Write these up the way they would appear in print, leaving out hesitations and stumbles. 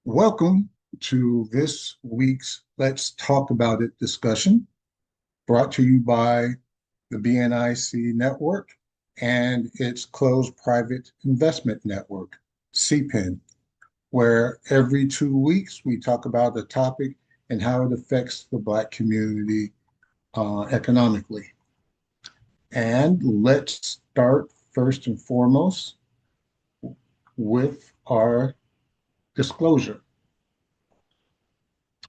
Welcome to this week's Let's Talk About It discussion, brought to you by the BNIC network and its closed private investment network, CPIN, where every 2 weeks we talk about a topic and how it affects the Black community economically. And let's start first and foremost with our disclosure,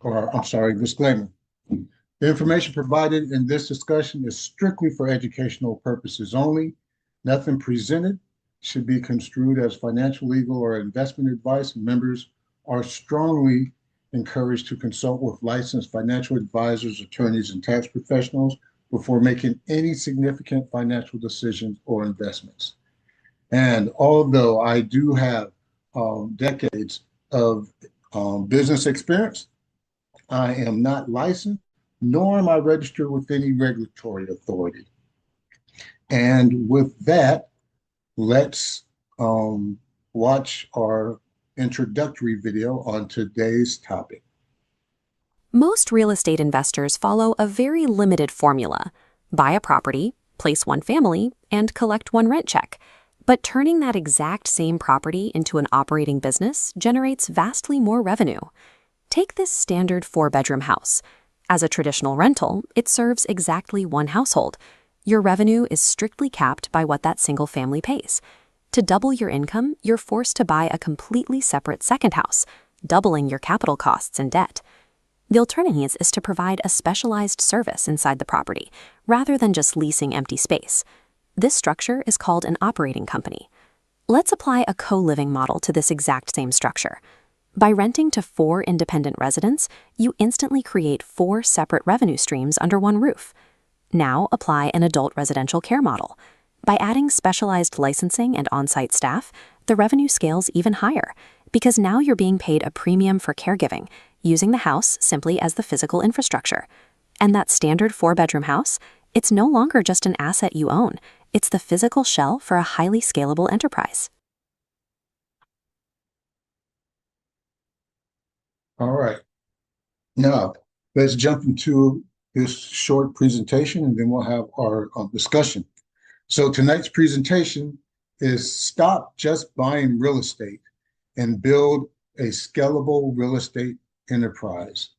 or I'm sorry, disclaimer. The information provided in this discussion is strictly for educational purposes only. Nothing presented should be construed as financial, legal, or investment advice. Members are strongly encouraged to consult with licensed financial advisors, attorneys, and tax professionals before making any significant financial decisions or investments. And although I do have decades of business experience, I am not licensed, nor am I registered with any regulatory authority. And with that, let's watch our introductory video on today's topic. Most real estate investors follow a very limited formula: buy a property, place one family, and collect one rent check. But turning that exact same property into an operating business generates vastly more revenue. Take this standard four-bedroom house. As a traditional rental, it serves exactly one household. Your revenue is strictly capped by what that single family pays. To double your income, you're forced to buy a completely separate second house, doubling your capital costs and debt. The alternative is to provide a specialized service inside the property, rather than just leasing empty space. This structure is called an operating company. Let's apply a co-living model to this exact same structure. By renting to 4 independent residents, you instantly create 4 separate revenue streams under one roof. Now apply an adult residential care model. By adding specialized licensing and on-site staff, the revenue scales even higher, because now you're being paid a premium for caregiving, using the house simply as the physical infrastructure. And that standard 4-bedroom house, it's no longer just an asset you own, it's the physical shell for a highly scalable enterprise. All right. Now, let's jump into this short presentation and then we'll have our discussion. So tonight's presentation is stop just buying real estate and build a scalable real estate enterprise.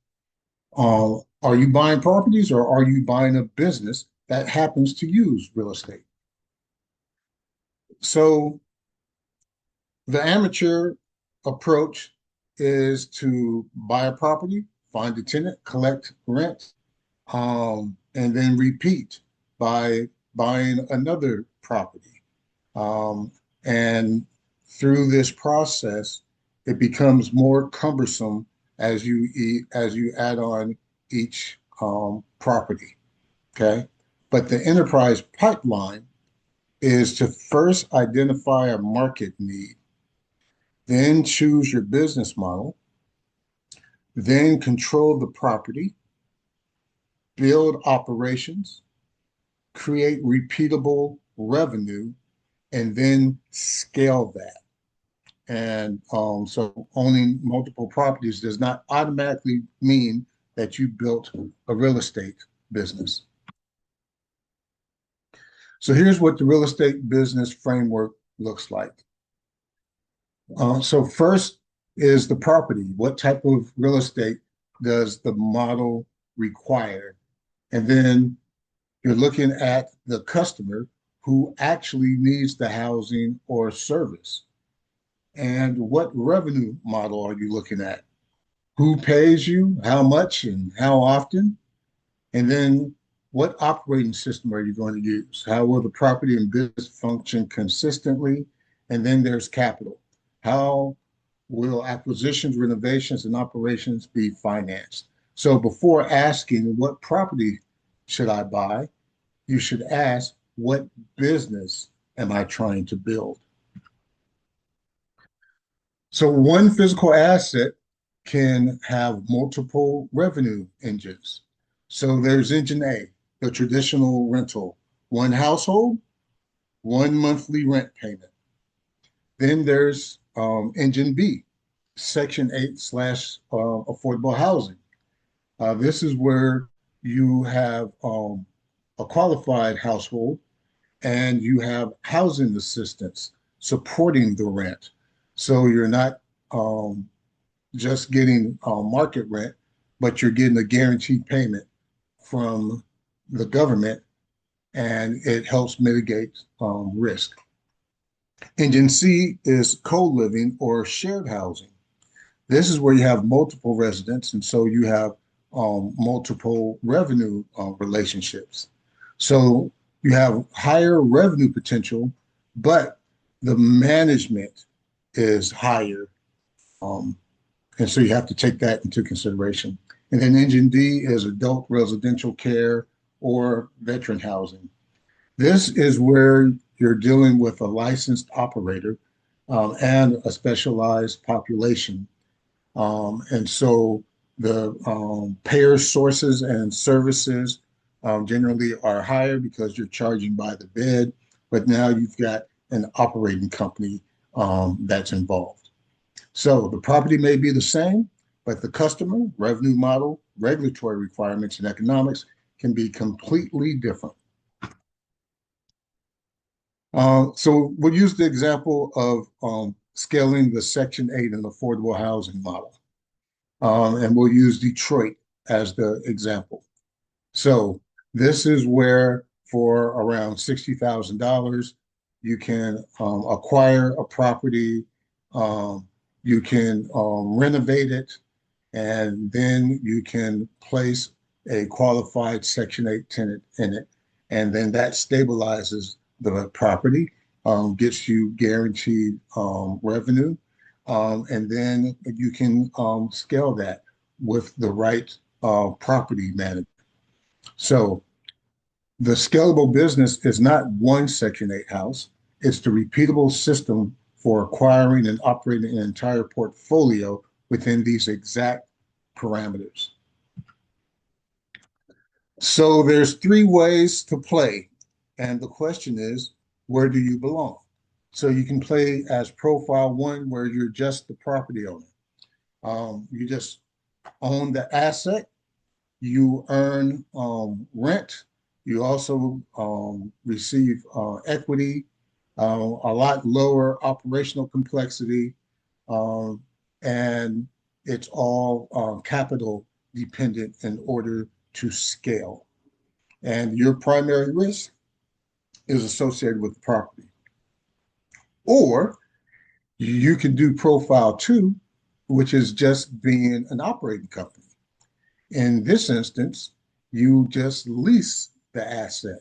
Are you buying properties or are you buying a business that happens to use real estate? So the amateur approach is to buy a property, find a tenant, collect rent, and then repeat by buying another property. Um, and through this process, it becomes more cumbersome as you add on each property. Okay, but the enterprise pipeline is to first identify a market need, then choose your business model, then control the property, build operations, create repeatable revenue, and then scale that. And so owning multiple properties does not automatically mean that you built a real estate business. So here's what the real estate business framework looks like. So first is the property. What type of real estate does the model require? And then you're looking at the customer who actually needs the housing or service. And what revenue model are you looking at? Who pays you, how much, and how often? And then what operating system are you going to use? How will the property and business function consistently? And then there's capital. How will acquisitions, renovations, and operations be financed? So before asking what property should I buy, you should ask what business am I trying to build? So one physical asset can have multiple revenue engines. So there's engine A, the traditional rental, one household, one monthly rent payment. Then there's engine B, Section 8 slash affordable housing. This is where you have a qualified household and you have housing assistance supporting the rent. So you're not um, just getting market rent, but you're getting a guaranteed payment from the government, and it helps mitigate risk. Engine C is co-living or shared housing. This is where you have multiple residents, and so you have multiple revenue relationships. So you have higher revenue potential, but the management is higher. Um, and so you have to take that into consideration. And then engine D is adult residential care or veteran housing. This is where you're dealing with a licensed operator and a specialized population. And so the payer sources and services generally are higher because you're charging by the bed, but now you've got an operating company that's involved. So the property may be the same, but the customer, revenue model, regulatory requirements, and economics can be completely different. So we'll use the example of scaling the Section 8 and affordable housing model. And we'll use Detroit as the example. So this is where for around $60,000, you can acquire a property, you can renovate it, and then you can place a qualified Section 8 tenant in it. And then that stabilizes the property, gets you guaranteed revenue, and then you can scale that with the right property management. So the scalable business is not one Section 8 house, it's the repeatable system for acquiring and operating an entire portfolio within these exact parameters. So there's three ways to play. And the question is, where do you belong? So you can play as profile one, where you're just the property owner. You just own the asset, you earn rent, you also receive equity, a lot lower operational complexity, um, and it's all capital dependent in order to scale. And your primary risk is associated with the property. Or you can do profile two, which is just being an operating company. In this instance, you just lease the asset.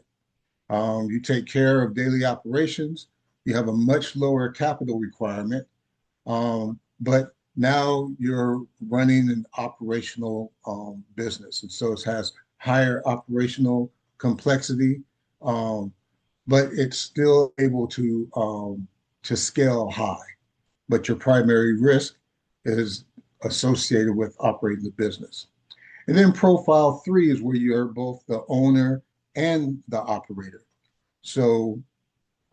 You take care of daily operations. You have a much lower capital requirement, but now you're running an operational business. And so it has higher operational complexity, um, but it's still able to scale high. But your primary risk is associated with operating the business. And then profile three is where you're both the owner and the operator. So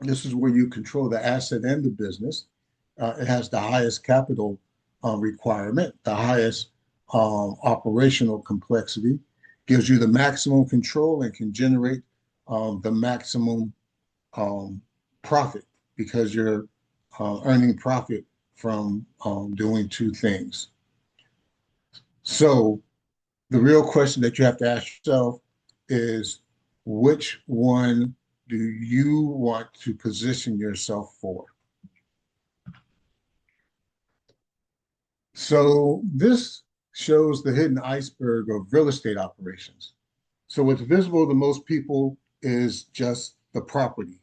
this is where you control the asset and the business. It has the highest capital requirement, the highest operational complexity, gives you the maximum control and can generate the maximum profit because you're earning profit from doing two things. So the real question that you have to ask yourself is, which one do you want to position yourself for? So this shows the hidden iceberg of real estate operations. So what's visible to most people is just the property,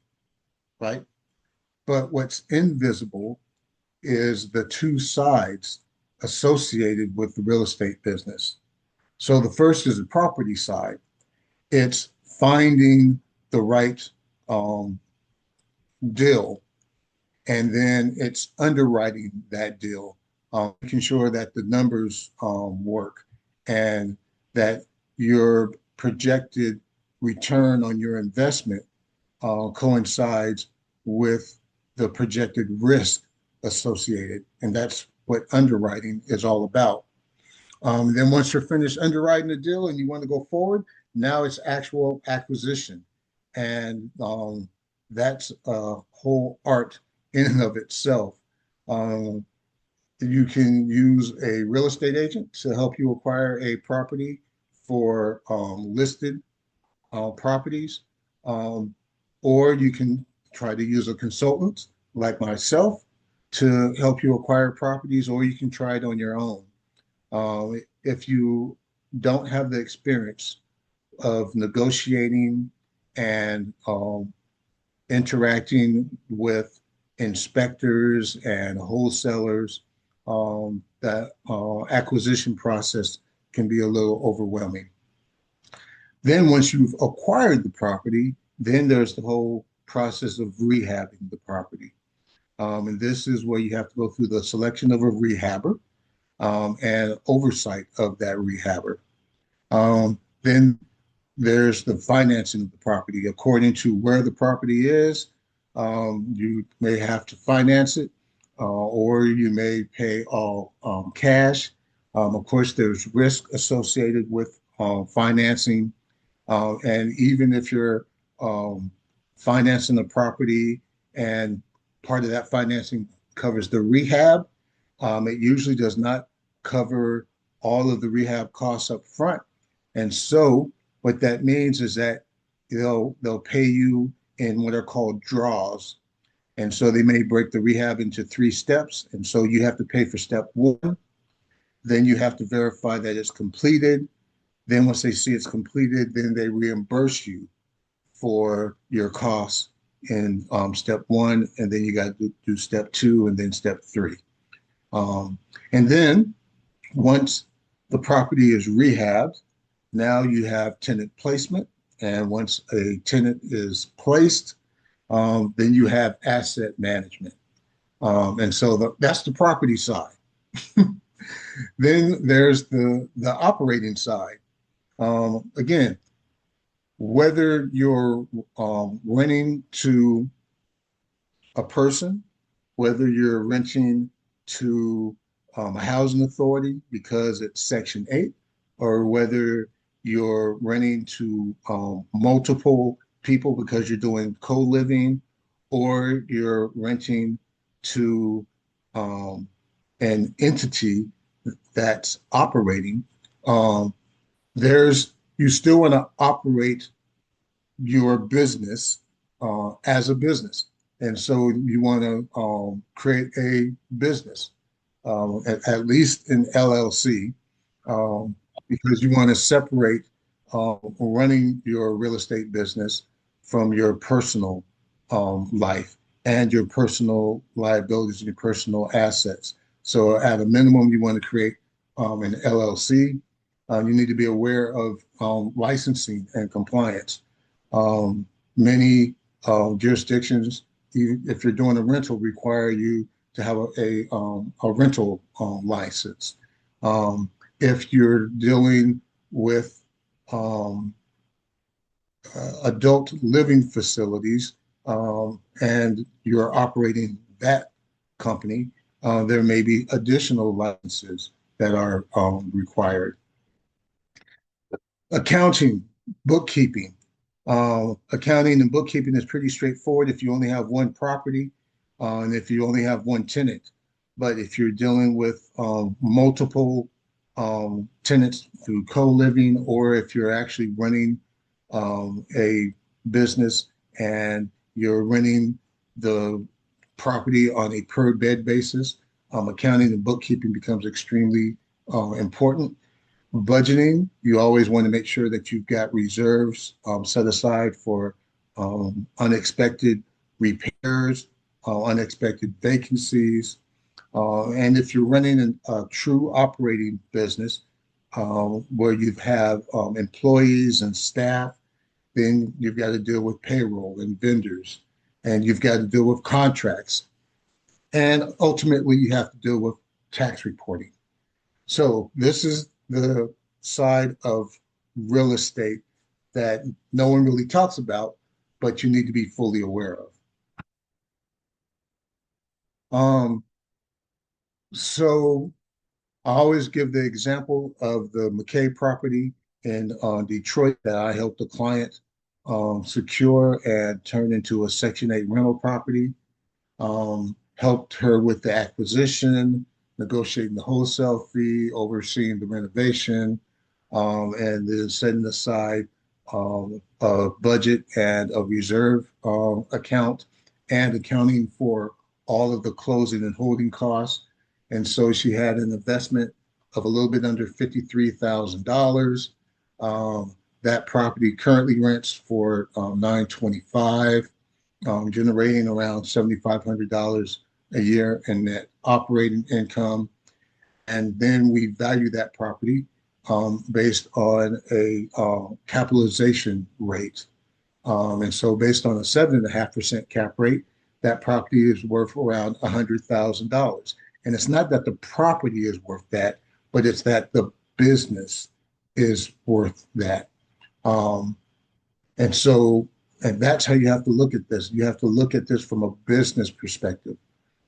right? But what's invisible is the two sides associated with the real estate business. So the first is the property side. It's finding the right um, deal, and then it's underwriting that deal, making sure that the numbers work and that your projected return on your investment coincides with the projected risk associated. And that's what underwriting is all about. Then once you're finished underwriting the deal and you want to go forward, now it's actual acquisition. And that's a whole art in and of itself. Um, you can use a real estate agent to help you acquire a property for listed properties, um, or you can try to use a consultant like myself to help you acquire properties, or you can try it on your own. If you don't have the experience of negotiating and interacting with inspectors and wholesalers, that acquisition process can be a little overwhelming. Then once you've acquired the property, then there's the whole process of rehabbing the property. And this is where you have to go through the selection of a rehabber and oversight of that rehabber. Then there's the financing of the property. According to where the property is, you may have to finance it, or you may pay all cash. Of course, there's risk associated with financing. And even if you're financing the property and part of that financing covers the rehab, it usually does not cover all of the rehab costs up front. And so what that means is that they'll pay you in what are called draws. And so they may break the rehab into 3 steps. And so you have to pay for step 1. Then you have to verify that it's completed. Then once they see it's completed, then they reimburse you for your costs in step 1. And then you got to do step 2 and then step 3. And then once the property is rehabbed, now you have tenant placement. And once a tenant is placed, then you have asset management. And so that's the property side. Then there's the operating side. Again, whether you're renting to a person, whether you're renting to a housing authority because it's Section 8, or whether you're renting to multiple people because you're doing co-living, or you're renting to an entity that's operating, there's you still want to operate your business as a business. And so you want to create a business, at least an LLC, because you want to separate running your real estate business from your personal life and your personal liabilities and your personal assets. So at a minimum, you want to create an LLC. You need to be aware of licensing and compliance. Many jurisdictions, if you're doing a rental, require you to have a rental license. If you're dealing with adult living facilities and you're operating that company, there may be additional licenses that are required. Accounting, bookkeeping. Accounting and bookkeeping is pretty straightforward if you only have one property and if you only have one tenant. But if you're dealing with multiple tenants through co-living, or if you're actually running a business and you're renting the property on a per bed basis, accounting and bookkeeping becomes extremely important. Budgeting, you always want to make sure that you've got reserves set aside for unexpected repairs, unexpected vacancies. And if you're running a true operating business where you have employees and staff, then you've got to deal with payroll and vendors, and you've got to deal with contracts. And ultimately, you have to deal with tax reporting. So this is the side of real estate that no one really talks about, but you need to be fully aware of. So I always give the example of the McKay property in Detroit that I helped the client secure and turn into a Section 8 rental property. Helped her with the acquisition, negotiating the wholesale fee, overseeing the renovation, and then setting aside a budget and a reserve account and accounting for all of the closing and holding costs. And so she had an investment of a little bit under $53,000. That property currently rents for $925, generating around $7,500 a year in net operating income. And then we value that property based on a capitalization rate. And so based on a 7.5% cap rate, that property is worth around $100,000. And it's not that the property is worth that, but it's that the business is worth that. Um, and so, and that's how you have to look at this. You have to look at this from a business perspective.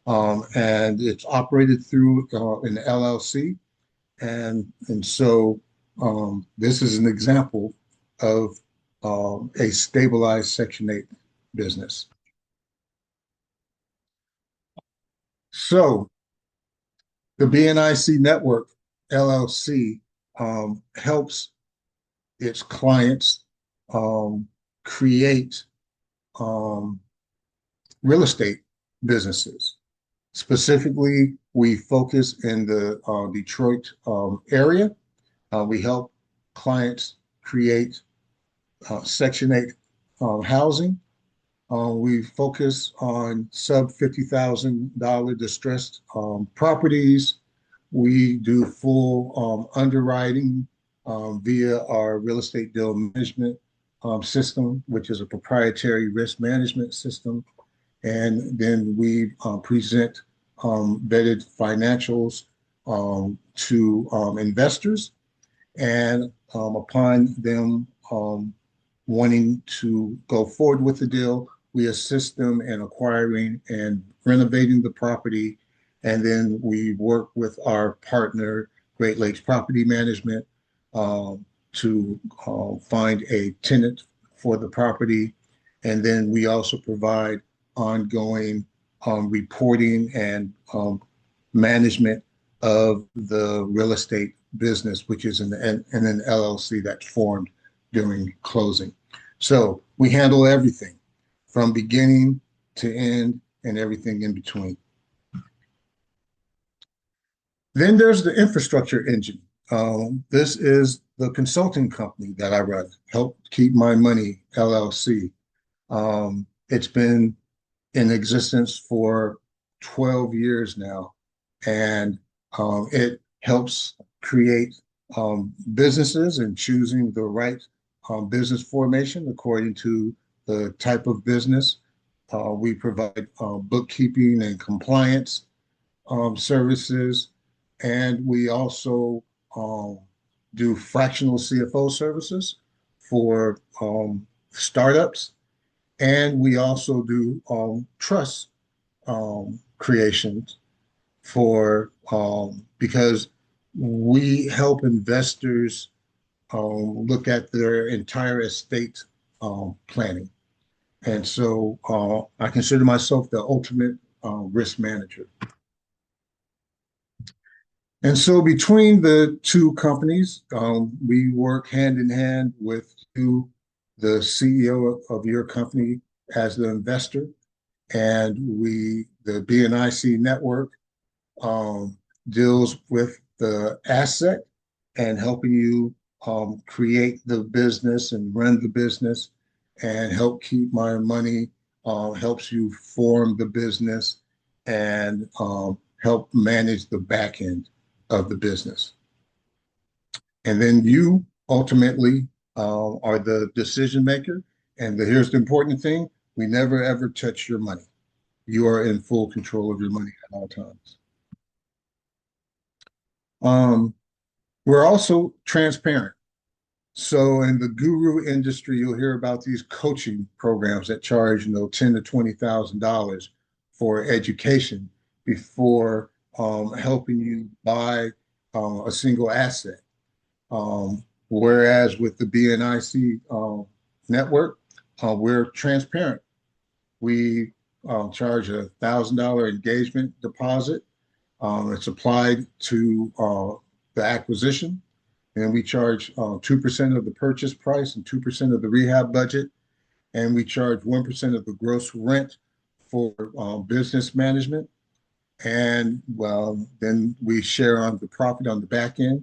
And it's operated through an LLC. And so this is an example of a stabilized Section 8 business. So the BNIC Network LLC helps its clients create um, real estate businesses. Specifically, we focus in the Detroit area. We help clients create Section 8 housing. We focus on sub $50,000 distressed properties. We do full underwriting via our real estate deal management system, which is a proprietary risk management system. And then we present vetted financials to investors. And upon them wanting to go forward with the deal, we assist them in acquiring and renovating the property. And then we work with our partner, Great Lakes Property Management, to find a tenant for the property. And then we also provide ongoing reporting and management of the real estate business, which is an LLC that's formed during closing. So we handle everything from beginning to end and everything in between. Then there's the infrastructure engine. This is the consulting company that I run, Help Keep My Money LLC. It's been in existence for 12 years now, and it helps create businesses and choosing the right business formation according to the type of business. We provide bookkeeping and compliance services, and we also do fractional CFO services for startups, and we also do trust creations for because we help investors look at their entire estate planning. And so I consider myself the ultimate risk manager. And so between the two companies, we work hand in hand with you, the CEO of your company, as the investor. And the BNIC network deals with the asset and helping you create the business and run the business, and Help Keep My Money helps you form the business and help manage the back end of the business. And then you ultimately are the decision maker. And here's the important thing: we never ever touch your money. You are in full control of your money at all times. Um, we're also transparent. So in the guru industry, you'll hear about these coaching programs that charge, $10,000 to $20,000 for education before helping you buy a single asset. Whereas with the BNIC network, we're transparent. We charge $1,000 engagement deposit. It's applied to the acquisition, and we charge 2% of the purchase price and 2% of the rehab budget, and we charge 1% of the gross rent for business management. And well, then we share on the profit on the back end.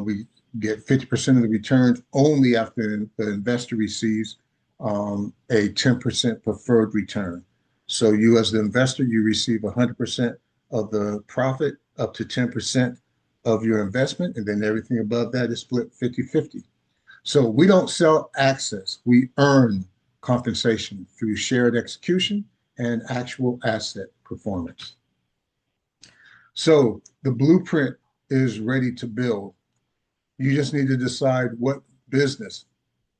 We get 50% of the returns only after the investor receives a 10% preferred return. So you as the investor, you receive 100% of the profit up to 10% of your investment, and then everything above that is split 50-50. So we don't sell access, we earn compensation through shared execution and actual asset performance. So the blueprint is ready to build. You just need to decide what business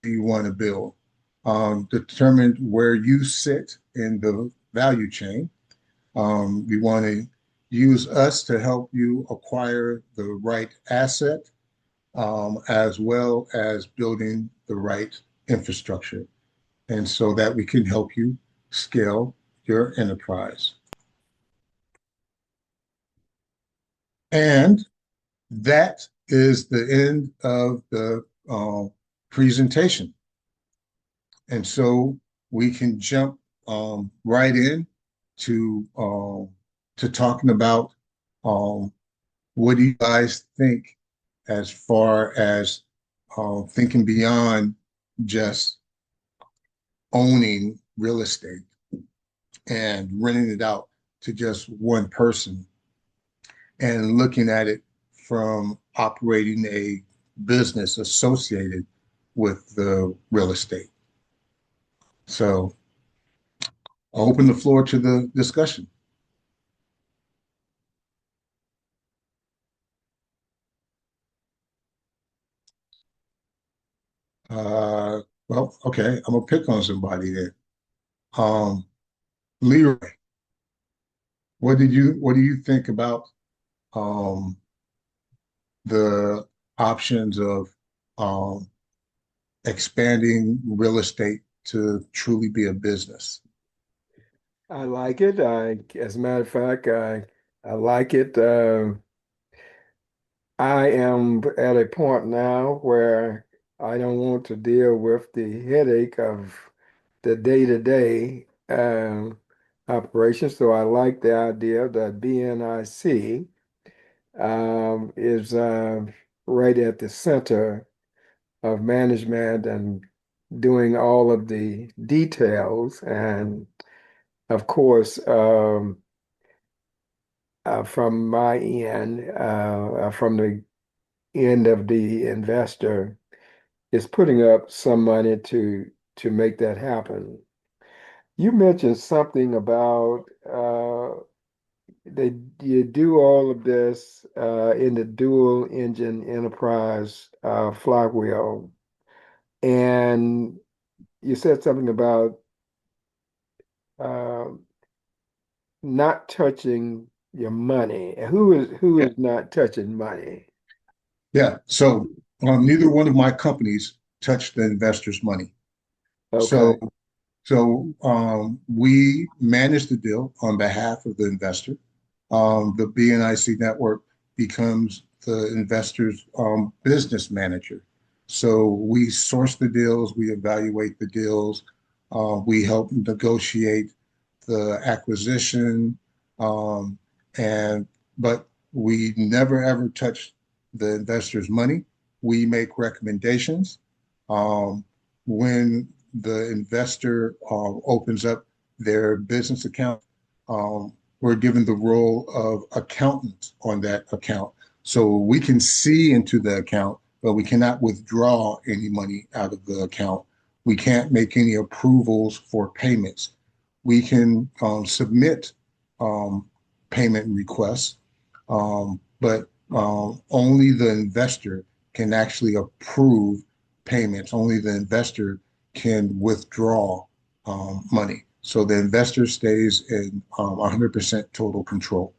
do you want to build, determine where you sit in the value chain. We want to use us to help you acquire the right asset, as well as building the right infrastructure, and so that we can help you scale your enterprise. And that is the end of the presentation. And so we can jump right in to talking about what do you guys think as far as thinking beyond just owning real estate and renting it out to just one person and looking at it from operating a business associated with the real estate. So I'll open the floor to the discussion. Well, okay, I'm gonna pick on somebody then. Um, Leroy, what do you think about um, the options of um, expanding real estate to truly be a business? I like it. As a matter of fact, I like it. I am at a point now where I don't want to deal with the headache of the day-to-day operations. So I like the idea that BNIC is right at the center of management and doing all of the details. And of course, from my end, from the end of the investor, is putting up some money to make that happen. You mentioned something about they you do all of this in the dual engine enterprise flywheel, and you said something about uh, not touching your money. Who Yeah. is not touching money? Yeah. So neither one of my companies touched the investor's money. Okay. So we manage the deal on behalf of the investor. The BNIC network becomes the investor's business manager. So we source the deals, we evaluate the deals, we help negotiate the acquisition, um, and but we never ever touch the investor's money. We make recommendations. Um, when the investor opens up their business account, we're given the role of accountant on that account. So we can see into the account, but we cannot withdraw any money out of the account. We can't make any approvals for payments. We can submit um, payment requests, but only the investor can actually approve payments. Only the investor can withdraw money. So the investor stays in 100% total control.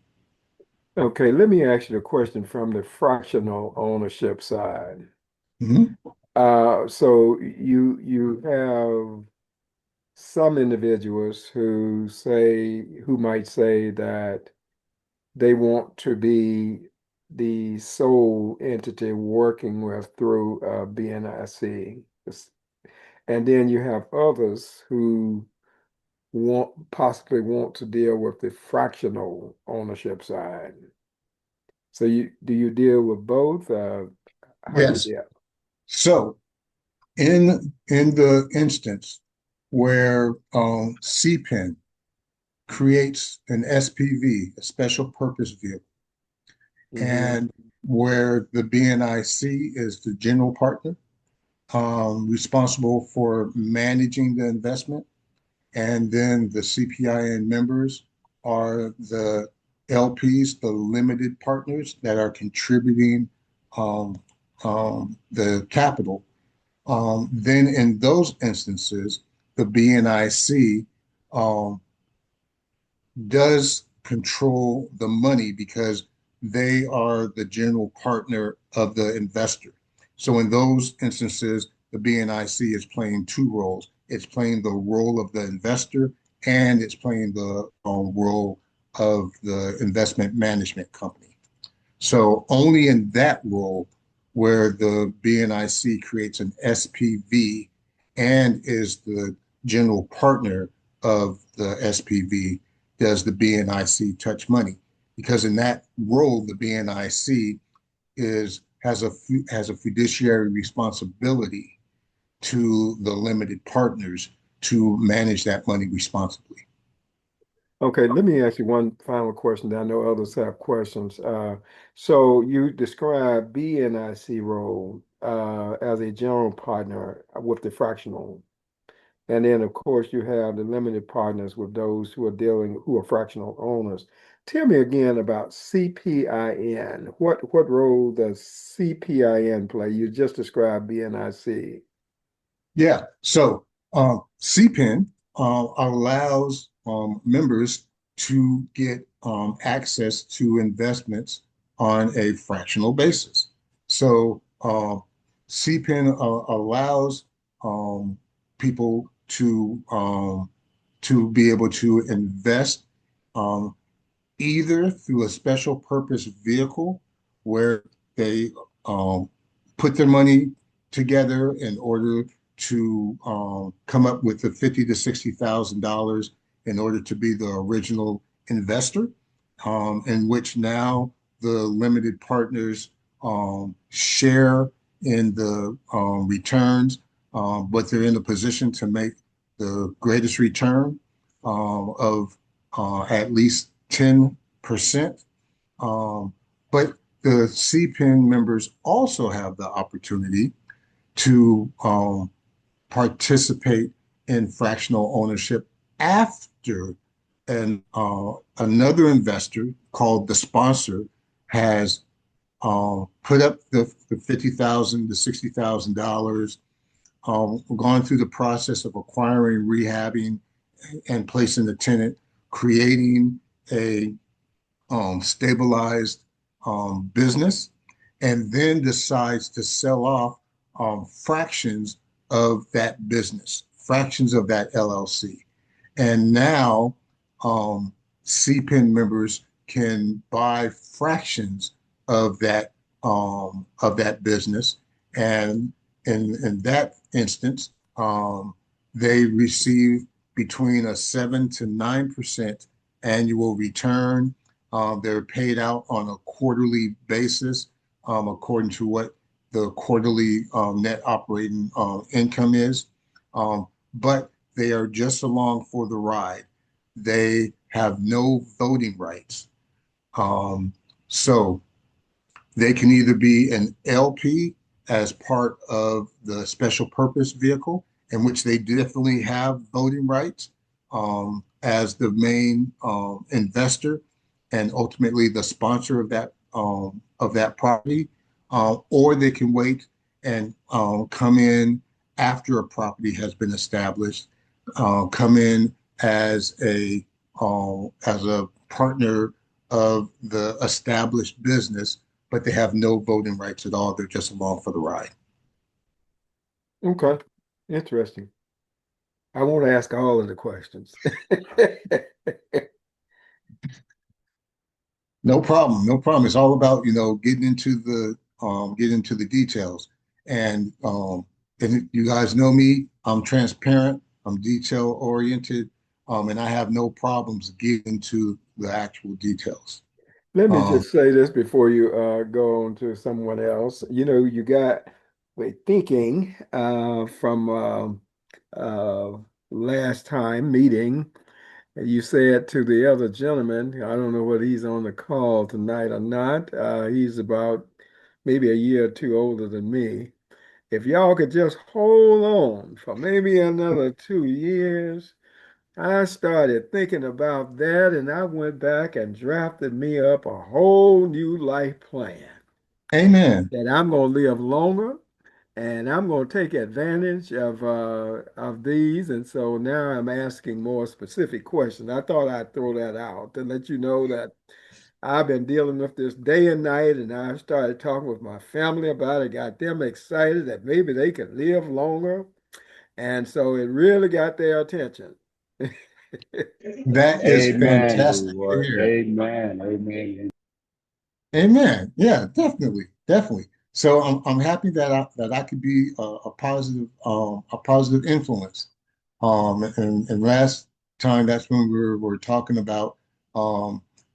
Okay, let me ask you a question from the fractional ownership side. Mhm. So you have some individuals who might say that they want to be the sole entity working with through BNIC. And then you have others who possibly want to deal with the fractional ownership side. So do you deal with both? How you Yes. deal? So in the instance where CPIN creates an SPV, a special purpose vehicle, Hmm. and where the BNIC is the general partner, responsible for managing the investment, and then the CPIN members are the LPs, the limited partners that are contributing um, the capital. Then in those instances, the BNIC um, does control the money because they are the general partner of the investor. So in those instances, the BNIC is playing two roles. It's playing the role of the investor and it's playing the role of the investment management company. So only in that role where the BNIC creates an SPV and is the general partner of the SPV does the BNIC touch money. Because in that role, the BNIC is has a fiduciary responsibility to the limited partners to manage that money responsibly. Okay, let me ask you one final question. I know others have questions. So you describe BNIC role as a general partner with the fractional. And then, of course, you have the limited partners with those who are fractional owners. Tell me again about CPIN. What role does CPIN play? You just described BNIC. Yeah. So CPIN allows members to get access to investments on a fractional basis. So CPIN allows people to be able to invest um, either through a special purpose vehicle where they um, put their money together in order to come up with the 50 to $60,000 in order to be the original investor, in which now the limited partners share in the returns, but they're in a position to make the greatest return of at least 10%. Um, but the CPIN members also have the opportunity to participate in fractional ownership after another investor called the sponsor has put up the 50,000 to $60,000, gone through the process of acquiring, rehabbing, and placing the tenant, creating a stabilized business, and then decides to sell off fractions of that business, fractions of that LLC. And now CPIN members can buy fractions of that business, and in that instance, they receive between a 7 to 9% annual return. They're paid out on a quarterly basis, according to what the quarterly net operating income is. But they are just along for the ride. They have no voting rights. Um, so they can either be an LP as part of the special purpose vehicle, in which they definitely have voting rights as the main investor and ultimately the sponsor of that property, or they can wait and come in after a property has been established, come in as a partner of the established business, but they have no voting rights at all. They're just along for the ride. Okay. Interesting. I won't ask all of the questions. No problem, no problem. It's all about, getting into the details. And you guys know me, I'm transparent, I'm detail oriented, and I have no problems getting to the actual details. Let me Um, just say this before you go on to someone else. You got thinking from uh, last time meeting. You said to the other gentleman, I don't know whether he's on the call tonight or not. He's about maybe a year or two older than me. If y'all could just hold on for maybe another 2 years, I started thinking about that and I went back and drafted me up a whole new life plan Amen. that I'm going to live longer and I'm going to take advantage of these. And so now I'm asking more specific questions. I thought I'd throw that out to let you know that I've been dealing with this day and night, and I started talking with my family about it, got them excited that maybe they could live longer. And so it really got their attention. That is Amen, fantastic to Leroy. hear. Amen. Amen. Amen. Yeah, definitely, definitely. So I'm happy that I could be a positive influence. And last time that's when we were talking about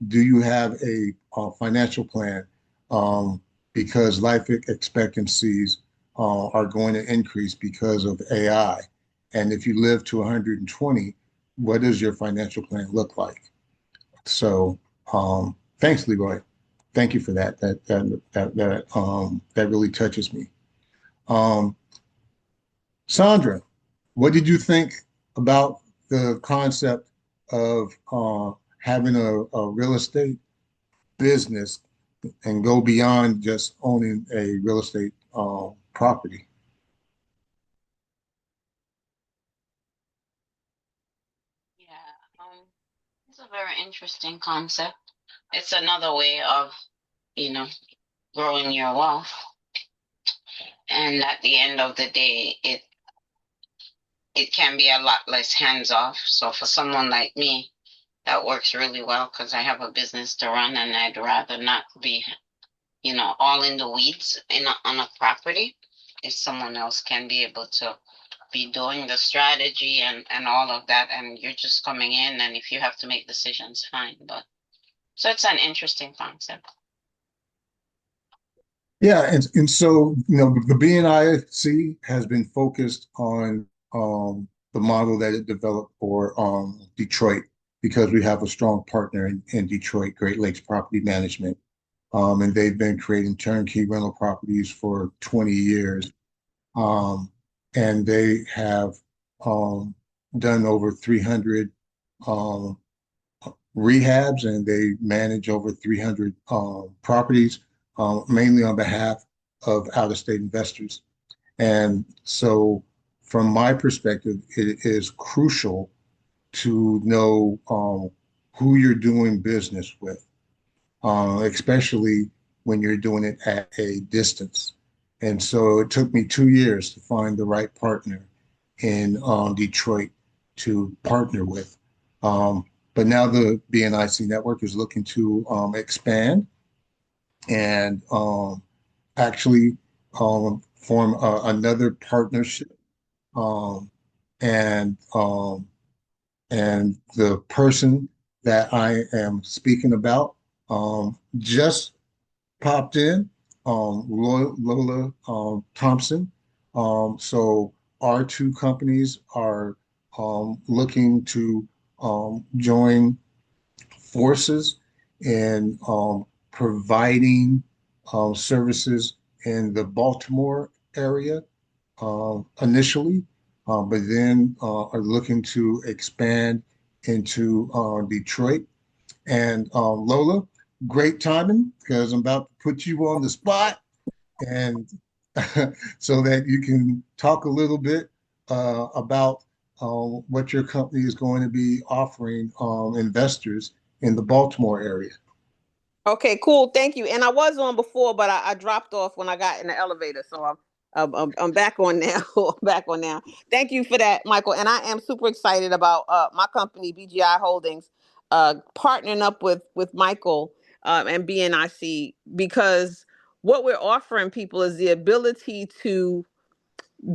do you have a financial plan? Um, because life expectancies are going to increase because of AI. And if you live to 120, what does your financial plan look like? So thanks, Leroy. Thank you for that. That really touches me. Um, Sandra, what did you think about the concept of having a real estate business and go beyond just owning a real estate property? Yeah, it's a very interesting concept. It's another way of, you know, growing your wealth. And at the end of the day, it can be a lot less hands off. So for someone like me, that works really well because I have a business to run and I'd rather not be, all in the weeds on a property. If someone else can be able to be doing the strategy and all of that, and you're just coming in, and if you have to make decisions, fine. But so it's an interesting concept. Yeah, and so the BNIC has been focused on the model that it developed for Detroit because we have a strong partner in Detroit, Great Lakes Property Management, and they've been creating turnkey rental properties for 20 years, um, and they have um, done over 300 um, rehabs, and they manage over 300 properties, mainly on behalf of out-of-state investors. And so, from my perspective, it is crucial to know who you're doing business with, especially when you're doing it at a distance. And so it took me 2 years to find the right partner in Detroit to partner with. Um, but now the BNIC network is looking to expand and actually form another partnership. Um, and the person that I am speaking about just popped in, Lola Thompson. So our two companies are looking to join forces in providing services in the Baltimore area initially, but then are looking to expand into Detroit. And Lola, great timing because I'm about to put you on the spot and so that you can talk a little bit about what your company is going to be offering investors in the Baltimore area. Okay, cool. Thank you. And I was on before, but I dropped off when I got in the elevator. So I'm back on now. I'm back on now. Thank you for that, Michael. And I am super excited about my company, BGI Holdings, partnering up with Michael and BNIC, because what we're offering people is the ability to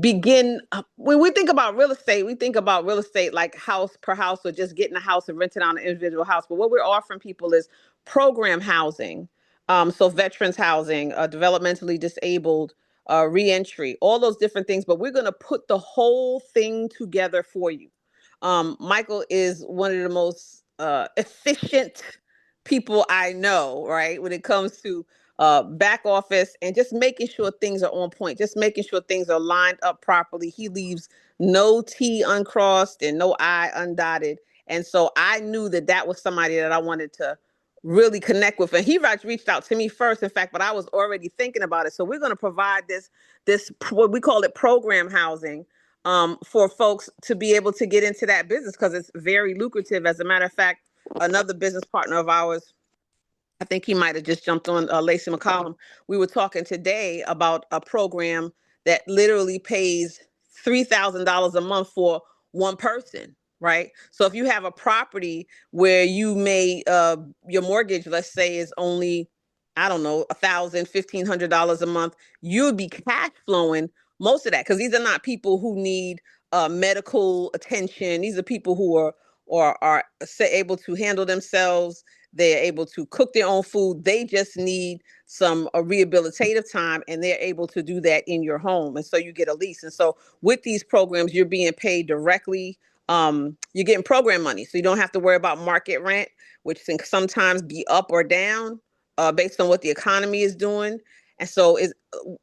begin. When we think about real estate, we think about real estate like house per house, or just getting a house and renting out an individual house. But what we're offering people is program housing, so veterans housing, developmentally disabled, reentry, all those different things. But we're going to put the whole thing together for you. Michael is one of the most efficient people I know, right, when it comes to back office and just making sure things are on point, just making sure things are lined up properly. He leaves no T uncrossed and no I undotted. And so I knew that that was somebody that I wanted to really connect with. And he reached out to me first, in fact, but I was already thinking about it. So we're going to provide this what we call it program housing, for folks to be able to get into that business, because it's very lucrative. As a matter of fact, another business partner of ours, I think he might have just jumped on, Lacey McCollum. We were talking today about a program that literally pays $3,000 a month for one person, right? So if you have a property where you may, your mortgage, let's say, is only, I don't know, $1,000, $1,500 a month, you would be cash flowing most of that, because these are not people who need medical attention. These are people who are able to handle themselves. They're able to cook their own food. They just need some rehabilitative time, and they're able to do that in your home. And so you get a lease. And so with these programs, you're being paid directly. You're getting program money, so you don't have to worry about market rent, which can sometimes be up or down based on what the economy is doing. And so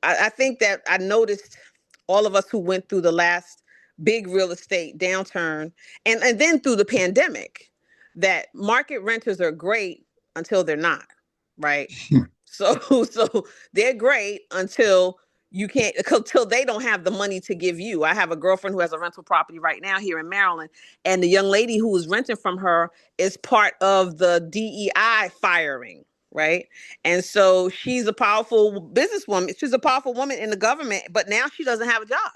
I think that I noticed all of us who went through the last big real estate downturn, and then through the pandemic, that market renters are great until they're not, right? So they're great until you can't, until they don't have the money to give you. I have a girlfriend who has a rental property right now here in Maryland, and the young lady who was renting from her is part of the DEI firing, right? And so she's a powerful businesswoman. She's a powerful woman in the government, but now she doesn't have a job.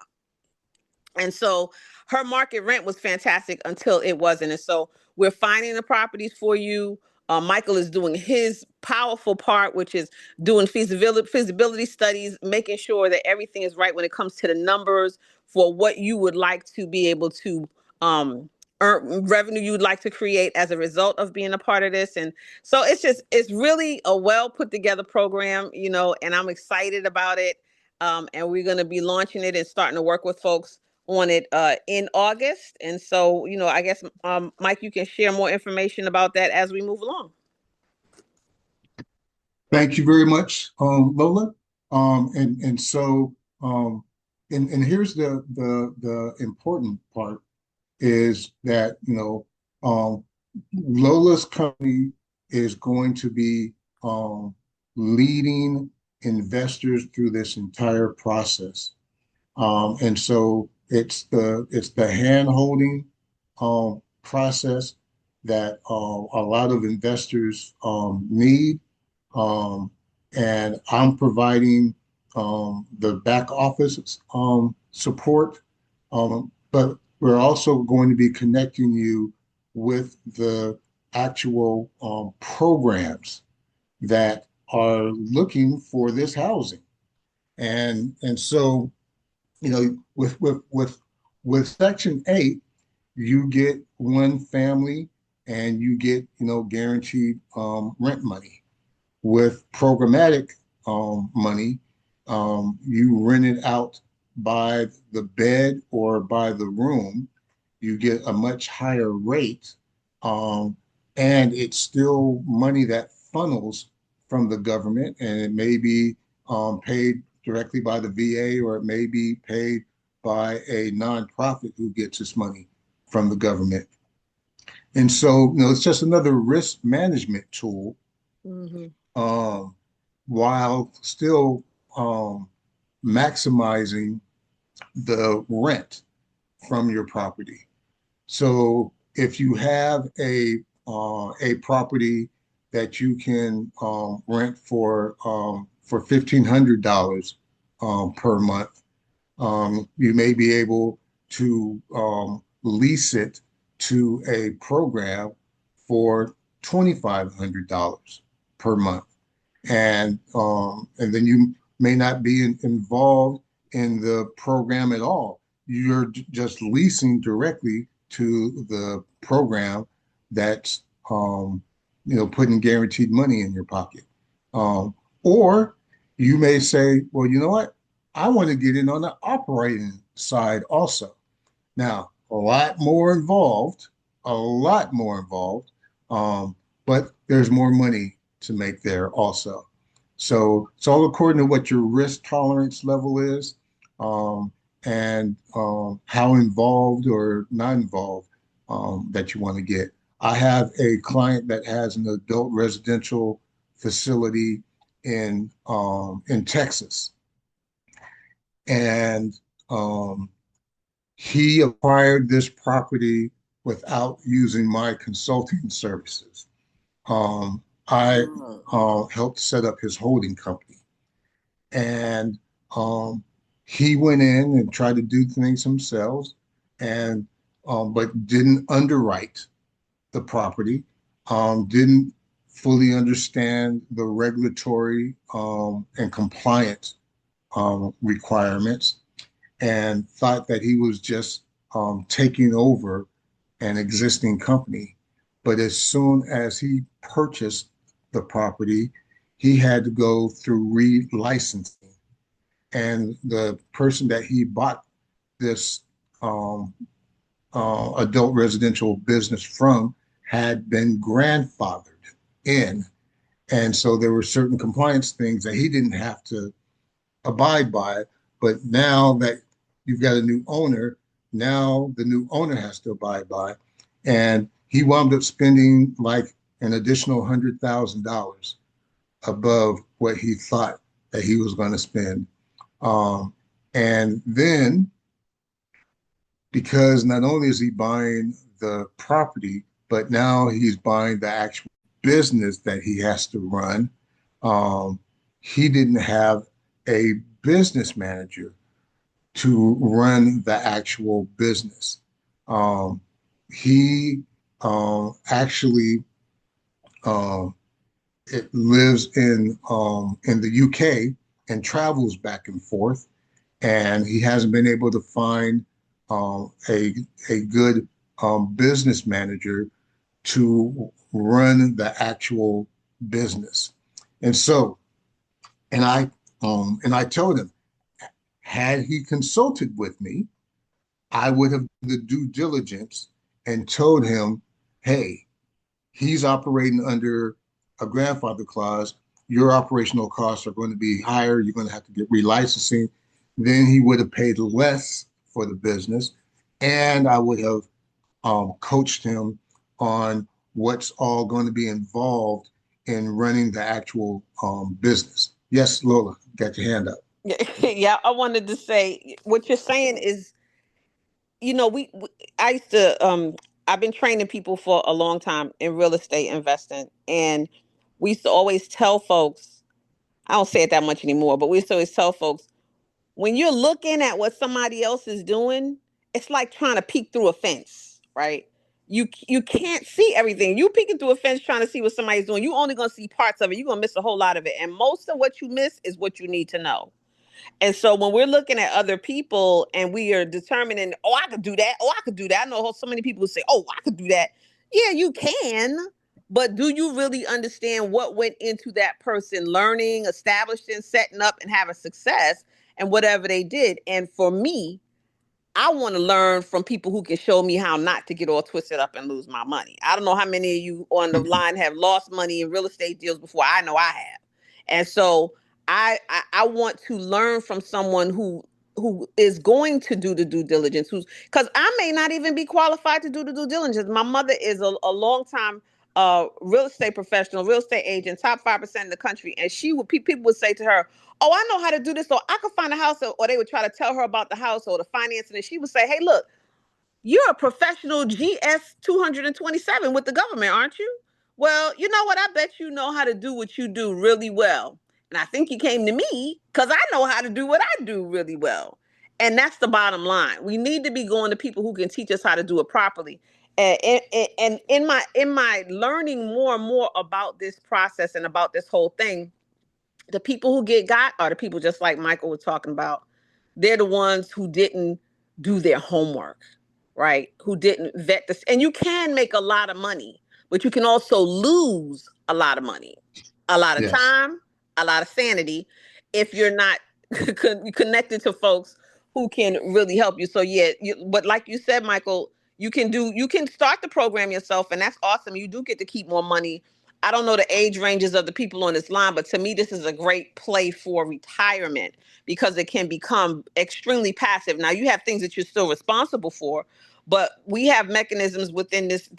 And so her market rent was fantastic until it wasn't. And so we're finding the properties for you. Michael is doing his powerful part, which is doing feasibility studies, making sure that everything is right when it comes to the numbers for what you would like to be able to earn, revenue you would like to create as a result of being a part of this. And so it's really a well put together program, and I'm excited about it. And we're going to be launching it and starting to work with folks on it in August. And so, I guess, Mike, you can share more information about that as we move along. Thank you very much, Lola. And so, and here's the important part is that, Lola's company is going to be leading investors through this entire process. And so it's the hand holding process that a lot of investors need. And I'm providing the back office support, but we're also going to be connecting you with the actual programs that are looking for this housing. And so, with Section 8, you get one family and you get, guaranteed rent money. With programmatic money, you rent it out by the bed or by the room. You get a much higher rate, and it's still money that funnels from the government, and it may be paid directly by the VA, or it may be paid by a nonprofit who gets its money from the government. And so, it's just another risk management tool, while still maximizing the rent from your property. So if you have a property that you can rent for $1,500 per month. You may be able to lease it to a program for $2,500 per month, and then you may not be involved in the program at all. You're just leasing directly to the program that's putting guaranteed money in your pocket. Or you may say, well, you know what? I want to get in on the operating side also. Now, a lot more involved, but there's more money to make there also. So it's all according to what your risk tolerance level is, and how involved or not involved that you want to get. I have a client that has an adult residential facility in Texas, and he acquired this property without using my consulting services. I helped set up his holding company, and he went in and tried to do things himself, and but didn't underwrite the property, didn't fully understand the regulatory and compliance requirements, and thought that he was just taking over an existing company. But as soon as he purchased the property, he had to go through re-licensing. And the person that he bought this adult residential business from had been grandfathered in. And so there were certain compliance things that he didn't have to abide by. But now that you've got a new owner, now the new owner has to abide by. And he wound up spending like an additional $100,000 above what he thought that he was going to spend. And then, because not only is he buying the property, but now he's buying the actual business that he has to run, he didn't have a business manager to run the actual business. He actually it lives in the UK and travels back and forth, and he hasn't been able to find a good business manager to run the actual business. And so, and I told him, had he consulted with me, I would have done the due diligence and told him, hey, he's operating under a grandfather clause. Your operational costs are going to be higher. You're going to have to get relicensing. Then he would have paid less for the business. And I would have coached him on what's all going to be involved in running the actual business. Yes, Lola, got your hand up. Yeah, I wanted to say what you're saying is, I used to I've been training people for a long time in real estate investing, and we used to always tell folks, I don't say it that much anymore, but we used to always tell folks, when you're looking at what somebody else is doing, it's like trying to peek through a fence, right? You can't see everything. You peeking through a fence trying to see what somebody's doing. You only gonna see parts of it. You're gonna miss a whole lot of it. And most of what you miss is what you need to know. And so when we're looking at other people and we are determining, oh, I could do that. Oh, I could do that. I know so many people who say, oh, I could do that. Yeah, you can. But do you really understand what went into that person learning, establishing, setting up, and having success and whatever they did? And for me, I want to learn from people who can show me how not to get all twisted up and lose my money. I don't know how many of you on the line have lost money in real estate deals before. I know I have. And so I want to learn from someone who is going to do the due diligence, because I may not even be qualified to do the due diligence. My mother is a long time real estate professional, real estate agent, top 5% in the country. And people would say to her, oh, I know how to do this, or I could find a house, or they would try to tell her about the house or the financing. And she would say, hey, look, you're a professional GS 227 with the government, aren't you? Well, you know what? I bet you know how to do what you do really well. And I think you came to me because I know how to do what I do really well. And that's the bottom line. We need to be going to people who can teach us how to do it properly. And in my learning more and more about this process and about this whole thing, the people who get got are the people just like Michael was talking about. They're the ones who didn't do their homework, right? Who didn't vet this. And you can make a lot of money, but you can also lose a lot of money, a lot of Yes. time, a lot of sanity if you're not connected to folks who can really help you. So yeah, but like you said, Michael, you can start the program yourself, and that's awesome. You do get to keep more money. I don't know the age ranges of the people on this line, but to me, this is a great play for retirement because it can become extremely passive. Now, you have things that you're still responsible for, but we have mechanisms within this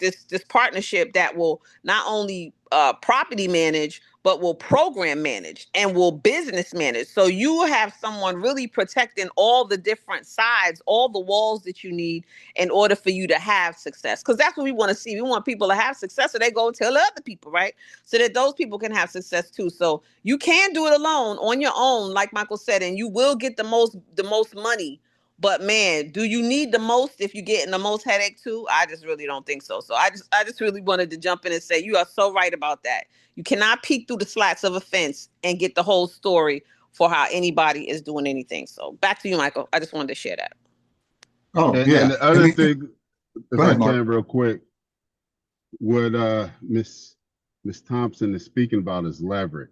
partnership that will not only property manage, but will program manage and will business manage. So you have someone really protecting all the different sides, all the walls that you need in order for you to have success. Because that's what we want to see. We want people to have success so they go and tell other people, right? So that those people can have success too. So you can do it alone on your own, like Michael said, and you will get the most money. But man, do you need the most if you're getting the most headache too? I just really don't think so. So I just really wanted to jump in and say you are so right about that. You cannot peek through the slats of a fence and get the whole story for how anybody is doing anything. So back to you, Michael. I just wanted to share that. Oh, And yeah. the other thing, Go if I ahead, Mark. can, real quick, what Miss Thompson is speaking about is leverage.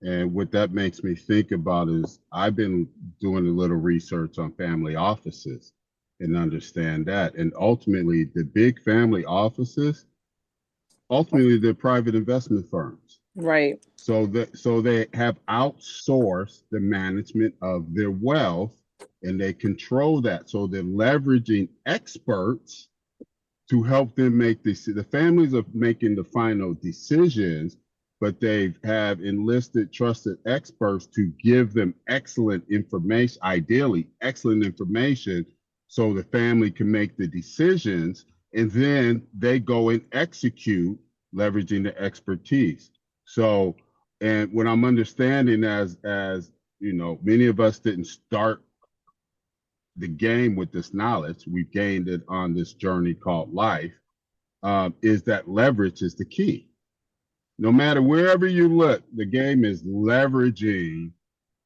And what that makes me think about is I've been doing a little research on family offices and understand that. And ultimately, the big family offices, ultimately, they're private investment firms. Right. So they have outsourced the management of their wealth and they control that. So they're leveraging experts to help them make this. The families are making the final decisions, but they have enlisted trusted experts to give them excellent information, ideally excellent information, so the family can make the decisions, and then they go and execute, leveraging the expertise. So, and what I'm understanding as you know, many of us didn't start the game with this knowledge. We've gained it on this journey called life. Is that leverage is the key. No matter wherever you look, the game is leveraging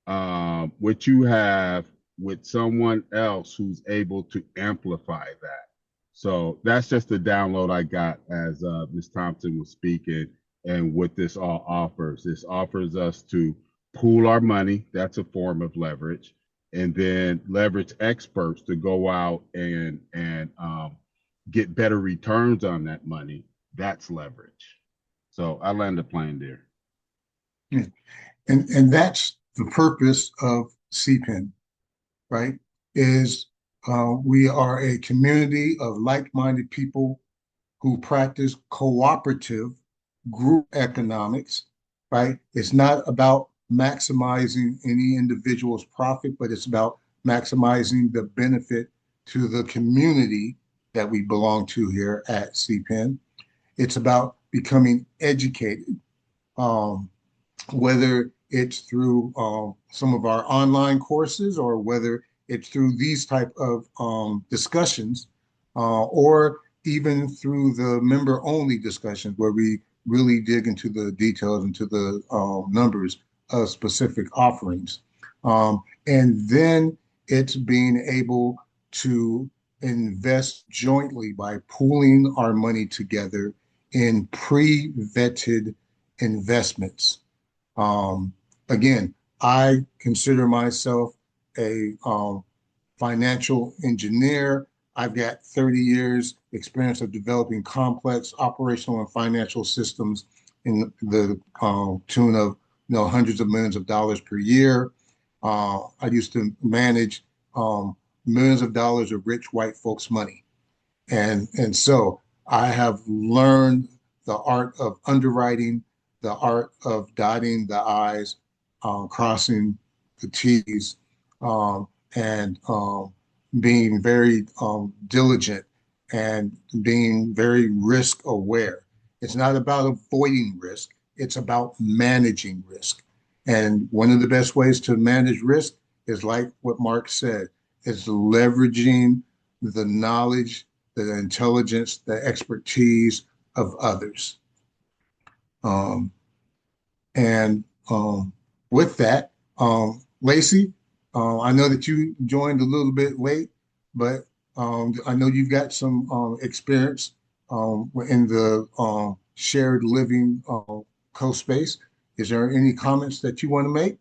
what you have with someone else who's able to amplify that. So that's just the download I got as Ms. Thompson was speaking, and what this all offers. This offers us to pool our money. That's a form of leverage, and then leverage experts to go out and get better returns on that money. That's leverage. So I land the plane there. Yeah. And that's the purpose of CPEN, right? Is we are a community of like-minded people who practice cooperative group economics, right? It's not about maximizing any individual's profit, but it's about maximizing the benefit to the community that we belong to here at CPEN. It's about becoming educated, um, whether it's through some of our online courses or whether it's through these type of discussions, or even through the member-only discussions where we really dig into the details, into the numbers of specific offerings. And then it's being able to invest jointly by pooling our money together in pre-vetted investments. Um, Again, I consider myself a financial engineer. I've got 30 years experience of developing complex operational and financial systems in the tune of hundreds of millions of dollars per year. I used to manage millions of dollars of rich white folks' money. And so I have learned the art of underwriting, the art of dotting the I's, crossing the T's, and being very diligent and being very risk aware. It's not about avoiding risk. It's about managing risk. And one of the best ways to manage risk is like what Mark said, is leveraging the knowledge, the intelligence, the expertise of others. Um, and with that, Lacey, I know that you joined a little bit late, but I know you've got some experience in the shared living co-space. Is there any comments that you want to make?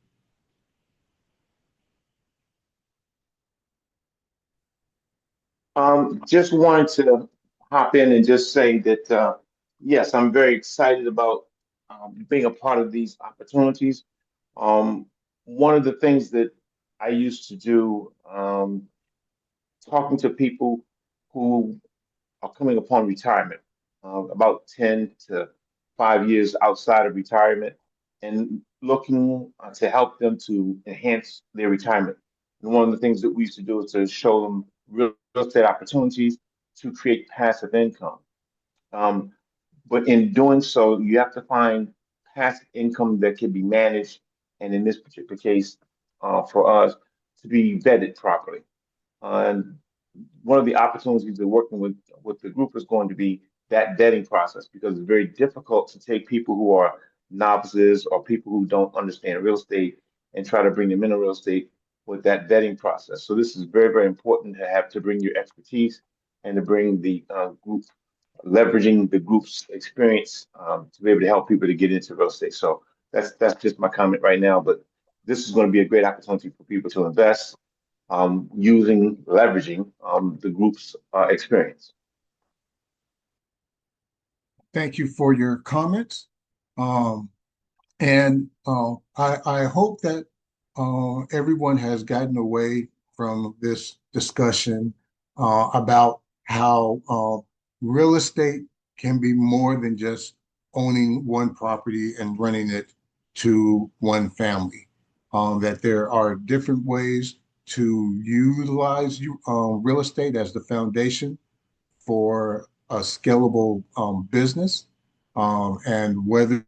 Just wanted to hop in and just say that, yes, I'm very excited about being a part of these opportunities. Um, One of the things that I used to do, talking to people who are coming upon retirement, about 10 to 5 years outside of retirement, and looking to help them to enhance their retirement. And one of the things that we used to do is to show them real estate opportunities to create passive income. Um, but in doing so, you have to find passive income that can be managed, and in this particular case, for us, to be vetted properly. And one of the opportunities of working with the group is going to be that vetting process, because it's very difficult to take people who are novices or people who don't understand real estate and try to bring them into real estate with that vetting process. So this is very, very important to have to bring your expertise and to bring the group, leveraging the group's experience to be able to help people to get into real estate. So that's just my comment right now. But this is going to be a great opportunity for people to invest leveraging the group's experience. Thank you for your comments. Um, and I hope that everyone has gotten away from this discussion about how real estate can be more than just owning one property and running it to one family. That there are different ways to utilize real estate as the foundation for a scalable business. And whether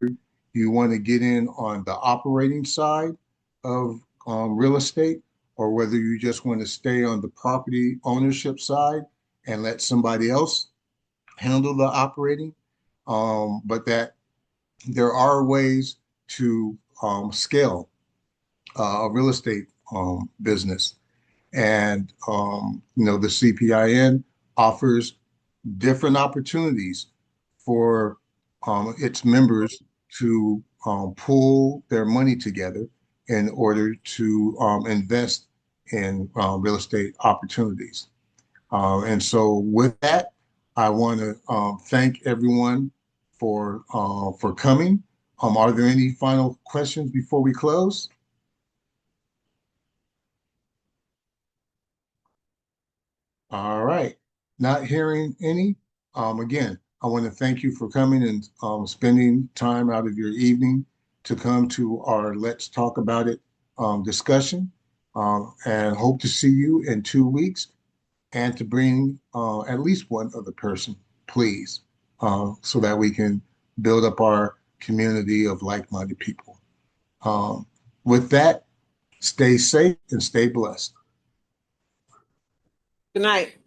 you want to get in on the operating side of real estate, or whether you just want to stay on the property ownership side and let somebody else handle the operating. But that there are ways to scale a real estate business. And, the CPIN offers different opportunities for its members to pool their money together in order to invest in real estate opportunities. And so, with that, I want to thank everyone for coming. Are there any final questions before we close? All right. Not hearing any. Again, I want to thank you for coming and spending time out of your evening to come to our Let's Talk About It discussion. And hope to see you in 2 weeks, and to bring at least one other person, please, so that we can build up our community of like-minded people. With that, stay safe and stay blessed. Good night.